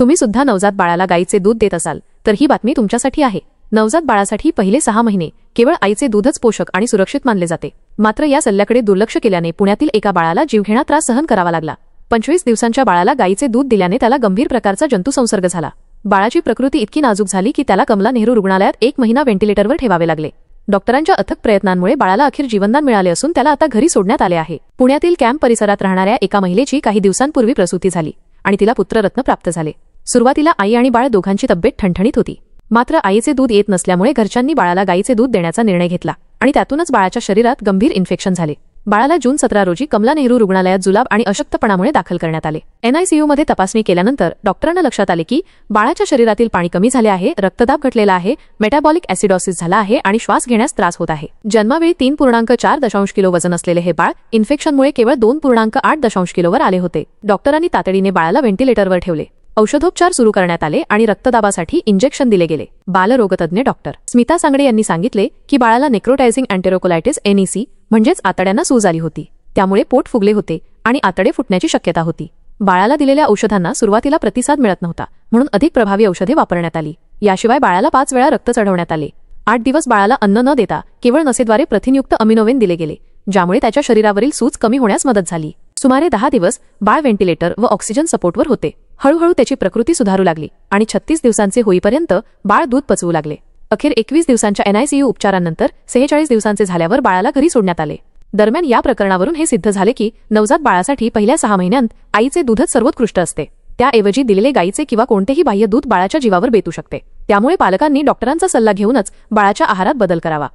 तुम्ही सुद्धा नवजात बाळाला गाईचे दूध देत असाल तर ही बातमी तुमच्यासाठी आहे। नवजात बाळासाठी पहिले 6 महिने केवळ आईचे दूधच पोषक आणि सुरक्षित मानले जाते। मात्र या सल्ल्याकडे दुर्लक्ष केल्याने पुण्यातील एका बाळाला जीवघेणा त्रास सहन करावा लागला। 25 दिवसांच्या बाळाला गाईचे दूध दिल्याने त्याला गंभीर प्रकारचा जंतुसंसर्ग झाला। बाळाची प्रकृती इतकी नाजूक झाली की त्याला कमला नेहरू रुग्णालयात 1 महिना व्हेंटिलेटरवर ठेवावे लागले। डॉक्टरांच्या अथक प्रयत्नांमुळे बाळाला अखेर जीवनदान मिळाले असून त्याला आता घरी सोडण्यात आले आहे। पुण्यातील कॅम्प परिसरात राहणाऱ्या एका महिलेची काही दिवसांपूर्वी प्रसूती झाली आणि तिला पुत्ररत्न प्राप्त झाले। सुरुवातीला आई आणि बाळ दोघांची तब्येत ठणठणीत होती। मात्र आईचे दूध येत नसल्यामुळे घरच्यांनी बाळाला गाईचे दूध देण्याचा निर्णय घेतला आणि त्यातूनच बाळाच्या शरीरात गंभीर इन्फेक्शन झाले। बाळाला जून 17 रोजी कमला नेहरू रुग्णालयात जुलाब आणि अशक्तपणामुळे दाखल करण्यात आले। NICU मध्ये तपासणी केल्यानंतर डॉक्टरांना लक्षात आले की बाळाच्या शरीरातील पाणी कमी झाले आहे, रक्तदाब घटलेला आहे, मेटाबॉलिक ऍसिडोसिस झाला आहे आणि श्वास घेण्यास त्रास होत आहे। जन्मावेळी 3.4 किलो वजन असलेले हे बाळ इन्फेक्शनमुळे केवळ 2.8 किलोवर आले होते। डॉक्टरांनी तातडीने बाळाला व्हेंटिलेटरवर ठेवले, औषधोपचार सुरू करण्यात आले आणि रक्तदाबासाठी इंजेक्शन दिले गेले। बालरोगतज्ञ डॉक्टर स्मिता सांगडे यांनी सांगितले की बाळाला नेक्रोटायझिंग एंटेरोकोलायटिस NEC म्हणजेच आतड्यांना सूज आली होती, त्यामुळे पोट फुगले होते आणि आतडे फुटण्याची शक्यता होती। बाळाला दिलेल्या औषधांना सुरुवातीला प्रतिसाद मिळत नव्हता, म्हणून अधिक प्रभावी औषधे वापरण्यात आली। याशिवाय बाळाला 5 वेळा रक्त चढवण्यात आले। 8 दिवस बाळाला अन्न न देता केवळ नसेद्वारे प्रथिनयुक्त अमिनोवेन दिले गेले, ज्यामुळे त्याच्या शरीरावरील सूज कमी होण्यास मदत झाली। सुमारे 10 दिवस बाळ व्हेंटिलेटर व ऑक्सिजन सपोर्टवर होते। हळूहळू त्याची प्रकृती सुधारू लागली आणि 36 दिवसांचे होईपर्यंत बाळ दूध पचवू लागले। अखेर 21 दिवसांच्या NICU उपचारांनंतर 46 दिवसांचे झाल्यावर बाळाला घरी सोडण्यात आले। दरम्यान या प्रकरणावरून हे सिद्ध झाले की नवजात बाळासाठी पहिल्या 6 महिन्यांत आईचे दूधच सर्वोत्कृष्ट असते। त्याऐवजी दिलेले गाईचे किंवा कोणतेही बाह्य दूध बाळाच्या जीवावर बेतू शकते। त्यामुळे पालकांनी डॉक्टरांचा सल्ला घेऊनच बाळाच्या आहारात बदल करावा।